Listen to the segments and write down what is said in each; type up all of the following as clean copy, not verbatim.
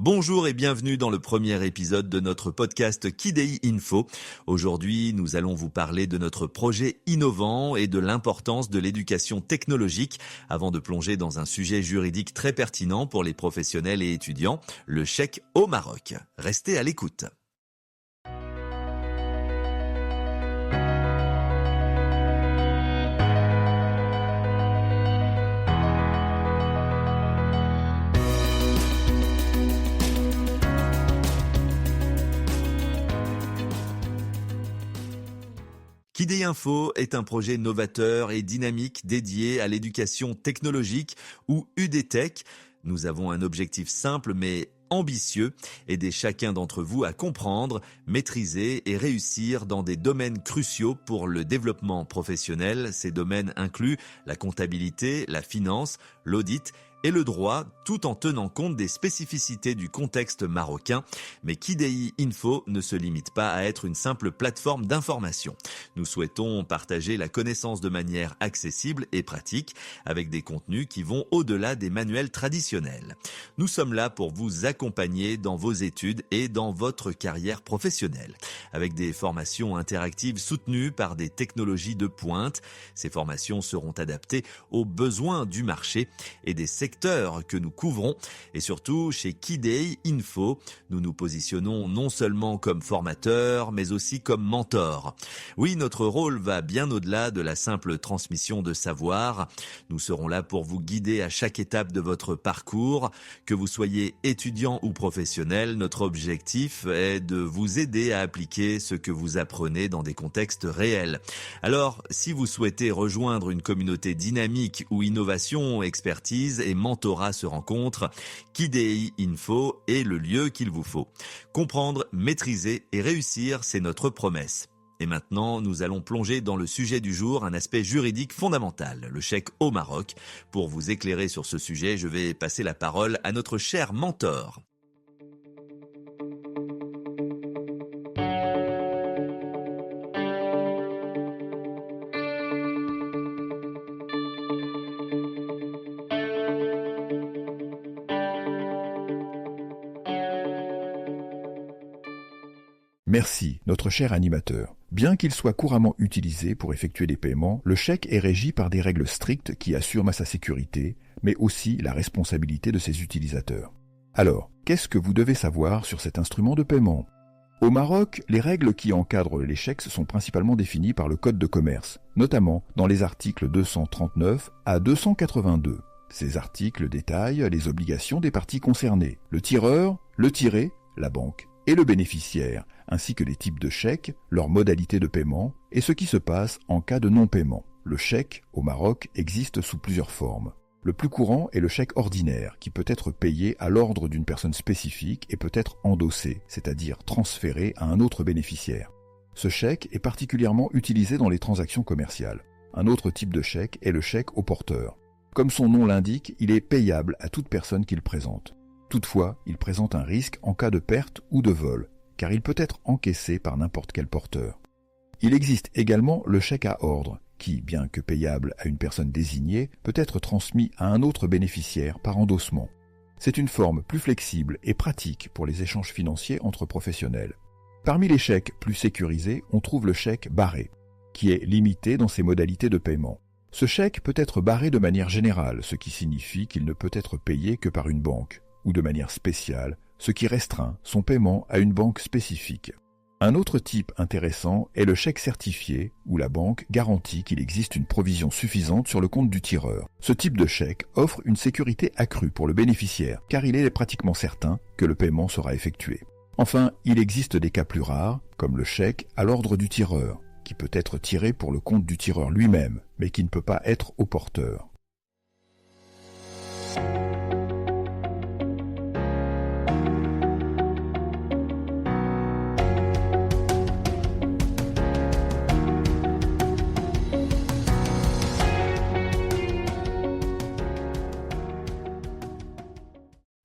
Bonjour et bienvenue dans le premier épisode de notre podcast Kidei Info. Aujourd'hui, nous allons vous parler de notre projet innovant et de l'importance de l'éducation technologique avant de plonger dans un sujet juridique très pertinent pour les professionnels et étudiants, le chèque au Maroc. Restez à l'écoute. Kidei Info est un projet novateur et dynamique dédié à l'éducation technologique ou UDTech. Nous avons un objectif simple mais ambitieux, aider chacun d'entre vous à comprendre, maîtriser et réussir dans des domaines cruciaux pour le développement professionnel. Ces domaines incluent la comptabilité, la finance, l'audit et le droit, tout en tenant compte des spécificités du contexte marocain. Mais Kidei Info ne se limite pas à être une simple plateforme d'information. Nous souhaitons partager la connaissance de manière accessible et pratique, avec des contenus qui vont au-delà des manuels traditionnels. Nous sommes là pour vous accompagner dans vos études et dans votre carrière professionnelle, avec des formations interactives soutenues par des technologies de pointe. Ces formations seront adaptées aux besoins du marché et des secteurs que nous couvrons, et surtout chez Kidei Info, nous nous positionnons non seulement comme formateurs, mais aussi comme mentors. Oui, notre rôle va bien au-delà de la simple transmission de savoir. Nous serons là pour vous guider à chaque étape de votre parcours. Que vous soyez étudiant ou professionnel, notre objectif est de vous aider à appliquer ce que vous apprenez dans des contextes réels. Alors, si vous souhaitez rejoindre une communauté dynamique où innovation, expertise et mentorat se rencontrent, Kidei Info est le lieu qu'il vous faut. Comprendre, maîtriser et réussir, c'est notre promesse. Et maintenant, nous allons plonger dans le sujet du jour, un aspect juridique fondamental, le chèque au Maroc. Pour vous éclairer sur ce sujet, je vais passer la parole à notre cher mentor. Merci, notre cher animateur. Bien qu'il soit couramment utilisé pour effectuer des paiements, le chèque est régi par des règles strictes qui assurent sa sécurité, mais aussi la responsabilité de ses utilisateurs. Alors, qu'est-ce que vous devez savoir sur cet instrument de paiement ? Au Maroc, les règles qui encadrent les chèques sont principalement définies par le Code de commerce, notamment dans les articles 239 à 282. Ces articles détaillent les obligations des parties concernées, le tireur, le tiré, la banque et le bénéficiaire, ainsi que les types de chèques, leurs modalités de paiement et ce qui se passe en cas de non-paiement. Le chèque, au Maroc, existe sous plusieurs formes. Le plus courant est le chèque ordinaire, qui peut être payé à l'ordre d'une personne spécifique et peut être endossé, c'est-à-dire transféré à un autre bénéficiaire. Ce chèque est particulièrement utilisé dans les transactions commerciales. Un autre type de chèque est le chèque au porteur. Comme son nom l'indique, il est payable à toute personne qu'il présente. Toutefois, il présente un risque en cas de perte ou de vol, car il peut être encaissé par n'importe quel porteur. Il existe également le chèque à ordre, qui, bien que payable à une personne désignée, peut être transmis à un autre bénéficiaire par endossement. C'est une forme plus flexible et pratique pour les échanges financiers entre professionnels. Parmi les chèques plus sécurisés, on trouve le chèque barré, qui est limité dans ses modalités de paiement. Ce chèque peut être barré de manière générale, ce qui signifie qu'il ne peut être payé que par une banque, ou de manière spéciale, ce qui restreint son paiement à une banque spécifique. Un autre type intéressant est le chèque certifié, où la banque garantit qu'il existe une provision suffisante sur le compte du tireur. Ce type de chèque offre une sécurité accrue pour le bénéficiaire, car il est pratiquement certain que le paiement sera effectué. Enfin, il existe des cas plus rares, comme le chèque à l'ordre du tireur, qui peut être tiré pour le compte du tireur lui-même, mais qui ne peut pas être au porteur.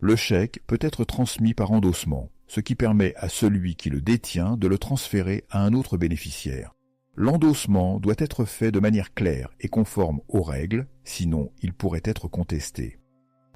Le chèque peut être transmis par endossement, ce qui permet à celui qui le détient de le transférer à un autre bénéficiaire. L'endossement doit être fait de manière claire et conforme aux règles, sinon il pourrait être contesté.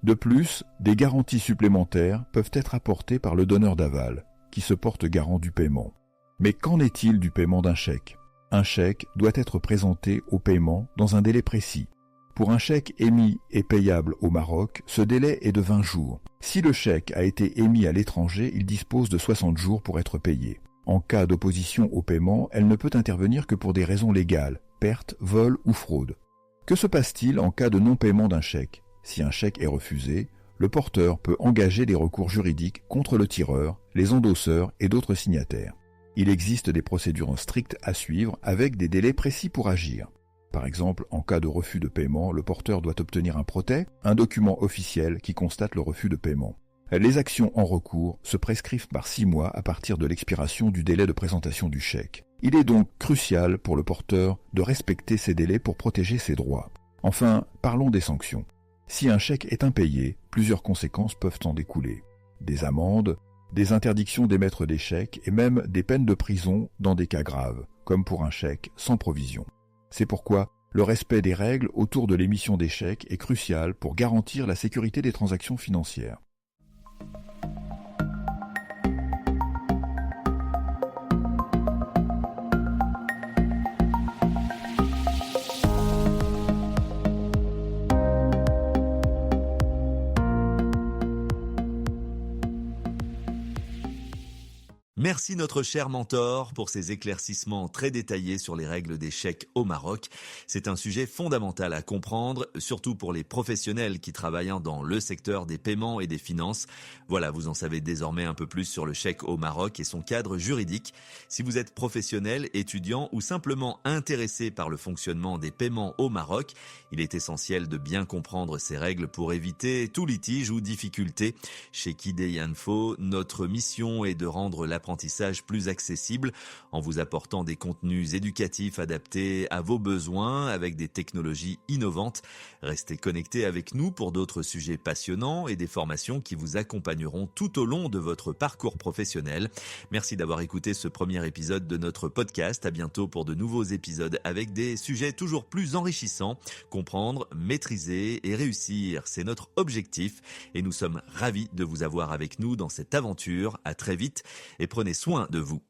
De plus, des garanties supplémentaires peuvent être apportées par le donneur d'aval, qui se porte garant du paiement. Mais qu'en est-il du paiement d'un chèque ? Un chèque doit être présenté au paiement dans un délai précis. Pour un chèque émis et payable au Maroc, ce délai est de 20 jours. Si le chèque a été émis à l'étranger, il dispose de 60 jours pour être payé. En cas d'opposition au paiement, elle ne peut intervenir que pour des raisons légales, perte, vol ou fraude. Que se passe-t-il en cas de non-paiement d'un chèque ? Si un chèque est refusé, le porteur peut engager des recours juridiques contre le tireur, les endosseurs et d'autres signataires. Il existe des procédures strictes à suivre avec des délais précis pour agir. Par exemple, en cas de refus de paiement, le porteur doit obtenir un protêt, un document officiel qui constate le refus de paiement. Les actions en recours se prescrivent par 6 mois à partir de l'expiration du délai de présentation du chèque. Il est donc crucial pour le porteur de respecter ces délais pour protéger ses droits. Enfin, parlons des sanctions. Si un chèque est impayé, plusieurs conséquences peuvent en découler. Des amendes, des interdictions d'émettre des chèques et même des peines de prison dans des cas graves, comme pour un chèque sans provision. C'est pourquoi le respect des règles autour de l'émission des chèques est crucial pour garantir la sécurité des transactions financières. Merci notre cher mentor pour ces éclaircissements très détaillés sur les règles des chèques au Maroc. C'est un sujet fondamental à comprendre, surtout pour les professionnels qui travaillent dans le secteur des paiements et des finances. Voilà, vous en savez désormais un peu plus sur le chèque au Maroc et son cadre juridique. Si vous êtes professionnel, étudiant ou simplement intéressé par le fonctionnement des paiements au Maroc, il est essentiel de bien comprendre ces règles pour éviter tout litige ou difficulté. Chez Kidei Info, notre mission est de rendre l'apprentissage plus accessible en vous apportant des contenus éducatifs adaptés à vos besoins avec des technologies innovantes. Restez connectés avec nous pour d'autres sujets passionnants et des formations qui vous accompagneront tout au long de votre parcours professionnel. Merci d'avoir écouté ce premier épisode de notre podcast. À bientôt pour de nouveaux épisodes avec des sujets toujours plus enrichissants. Comprendre, maîtriser et réussir, c'est notre objectif et nous sommes ravis de vous avoir avec nous dans cette aventure. À très vite et prenez soin de vous.